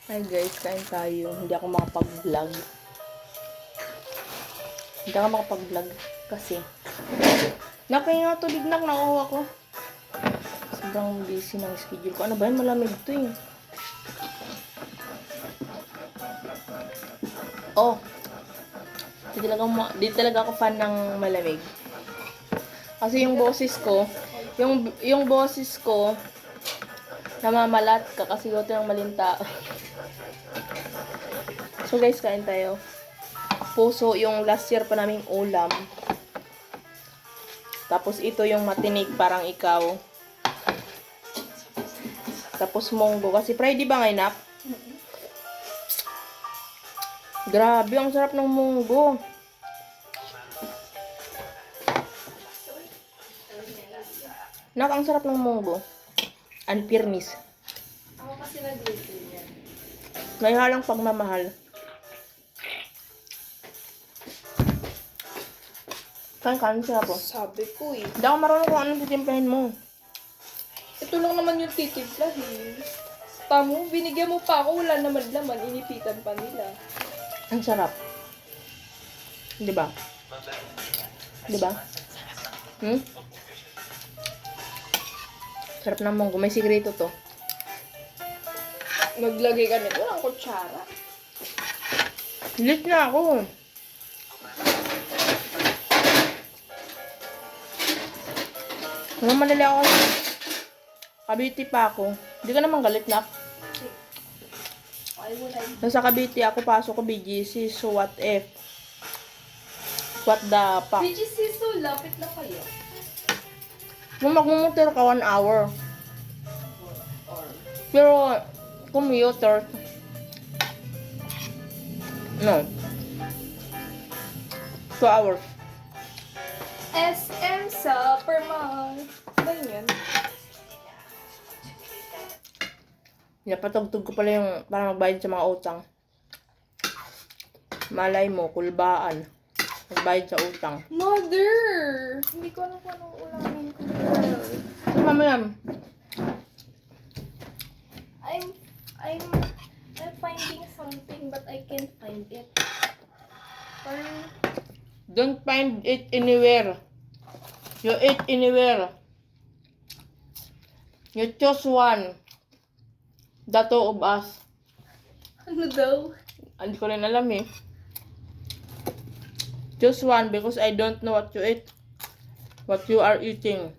Hi guys, kain tayo. Hindi ako makapag-vlog. Hindi ako makapag-vlog kasi nakahinga tulig na nakuha ko. Sobrang busy ng schedule ko. Ano ba yan? Malamig to eh. Oh, di talaga ako fan ng malamig. Kasi yung boses ko, yung boses ko, namamalat ka kasi goto ng malinta. So guys, kain tayo. Puso yung last year pa naming ulam. Tapos ito yung matinik parang ikaw. Tapos munggo. Kasi Friday ba ngayon, Nap? Grabe, ang sarap ng munggo. Nak, ang sarap ng munggo. Unfirnis. Ako kasi nag-luto niya. May halang pagmamahal. Kain sarap po. Sabi ko eh. Hindi ako marunong kung anong titimplahin mo. Ito lang naman yung titiplahin. Tamo, binigyan mo pa ako, wala naman laman, inipitan pa nila. Ang sarap. Di ba? Di ba? Sarap ng munggo. May sikreto to. Maglagay ka nito ng kutsara. Lit na ako. Malali ako. Cavite pa ako. Hindi ka naman galit na. Ay, wala. Nasa Cavite ako, pasok ko BGC. So what if? What the fuck? BGC, so lapit na kayo. Kung magmumotor ka 1 hour. Or, Pero, commuter. No. 2 hours. SM Supermall. Ba yun? Napatugtog ko pala yung para magbayad sa mga utang. Malay mo, kulbaan. Magbayad sa utang. Mother! Hindi ko alam kung anong ulamin ko. Ano mamaya? I'm finding something but I can't find it. Parang, Don't find it anywhere. You eat anywhere. You choose one. The two of us. ano daw? Hindi ko rin alam eh. Choose one because I don't know what you eat. What you are eating.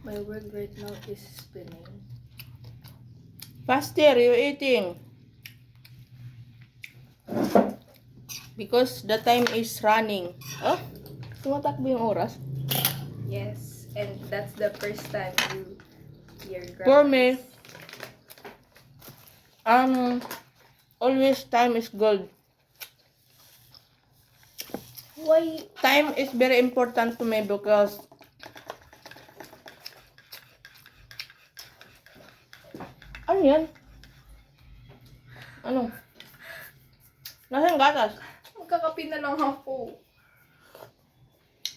My world right now is spinning. Faster, you eating. Because the time is running. Oh, tumatakbo yung oras. Yes, and that's the first time you hear For me, always time is gold. Why? Time is very important to me because ano yan? Ano? Nasaan yung gatas? Magkakape na lang ako.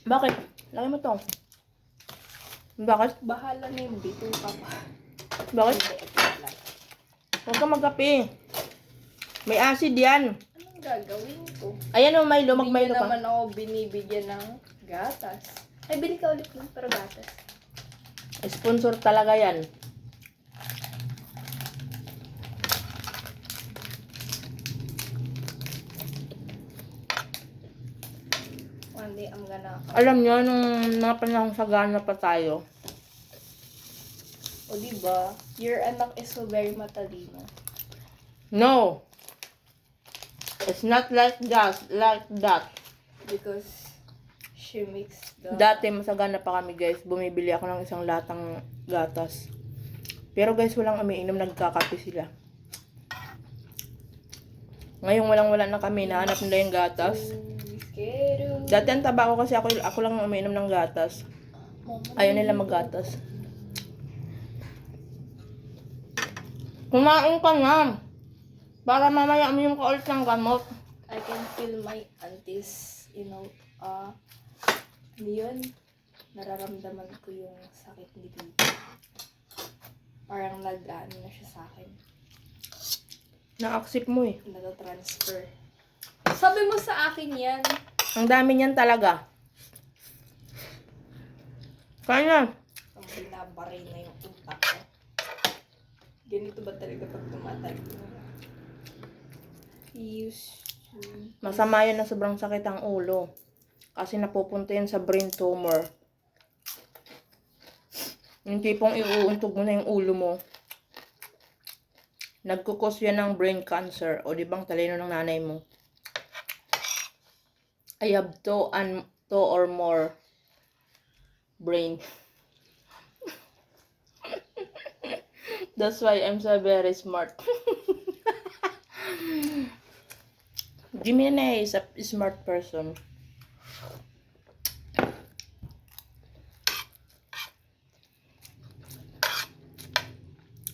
Bakit? Laki mo to. Bakit? Bahala na yung bito ka pa. Bakit? Huwag ka magkape. May acid yan. Anong gagawin ko? Ayan o, Milo. Hindi Mag-Milo niya ka. naman ako binibigyan ng gatas. Ay, bili ka ulit ng pero gatas. Sponsor talaga yan. One day, I'm gonna... Alam nyo, nung mga panahong sagana pa tayo, O, diba? Your anak is so very matalino. no. It's not like that. Because she makes the... Dati, masagana pa kami, guys. Bumibili ako ng isang latang gatas. Pero, guys, walang umiinom. Nagkakape sila. Ngayon, walang-wala na kami. Nahanap nila yung gatas. Dati, ang taba ko kasi ako lang umiinom ng gatas. Ayaw nila maggatas. Kumain ka na. Para mamaya uminom ka ulit ng gamot. I can feel my aunties, you know, yun. nararamdaman ko yung sakit ni Tito. Parang nag-ano na siya sa akin. Na-accept mo eh. Nata-transfer. Sabi mo sa akin yan. Ang dami niyan talaga. Kaya Ang binabaray na yung utak ko. Ganito ba talaga pag tumatay? masama yun na sobrang sakit ang ulo. Kasi napupunta yan sa brain tumor. Yung tipong iuuntog mo na yung ulo mo. Nagkukos yan ng brain cancer. O di bang talino ng nanay mo? I have two or more brain. That's why I'm so very smart. Jimmy is a smart person.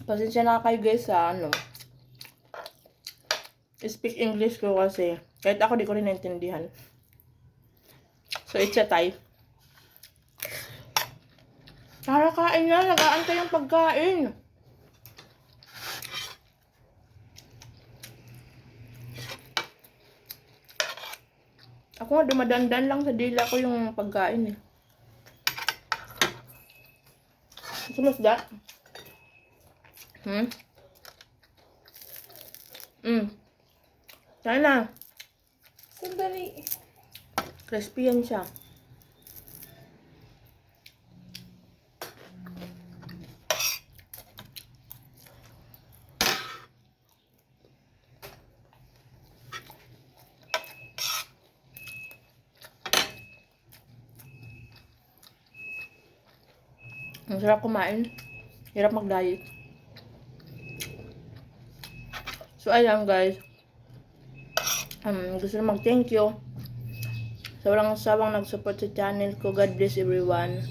Pasensya na kayo guys sa speak English ko kasi kahit ako di ko rin naintindihan. So it's a tie. Tara kain na, nag-aantay yung pagkain. Ako nga dumadandan lang sa dila ko yung pagkain eh. Sumusda? Kaya na. Sandali. Crispy yan siya. Ang sarap kumain. Hirap mag-diet. So, ayan guys. Gusto na mag-thank you. Sa walang sawang nag-support sa channel ko. God bless everyone.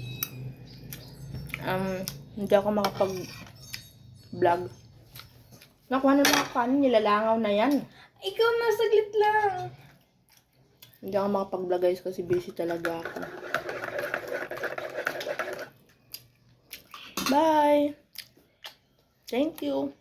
Hindi ako makapag-vlog. Nakuha na mga kanin. Nilalangaw na yan. Ikaw na, saglit lang. Hindi ako makapag-vlog guys kasi busy talaga ako. Bye! Thank you!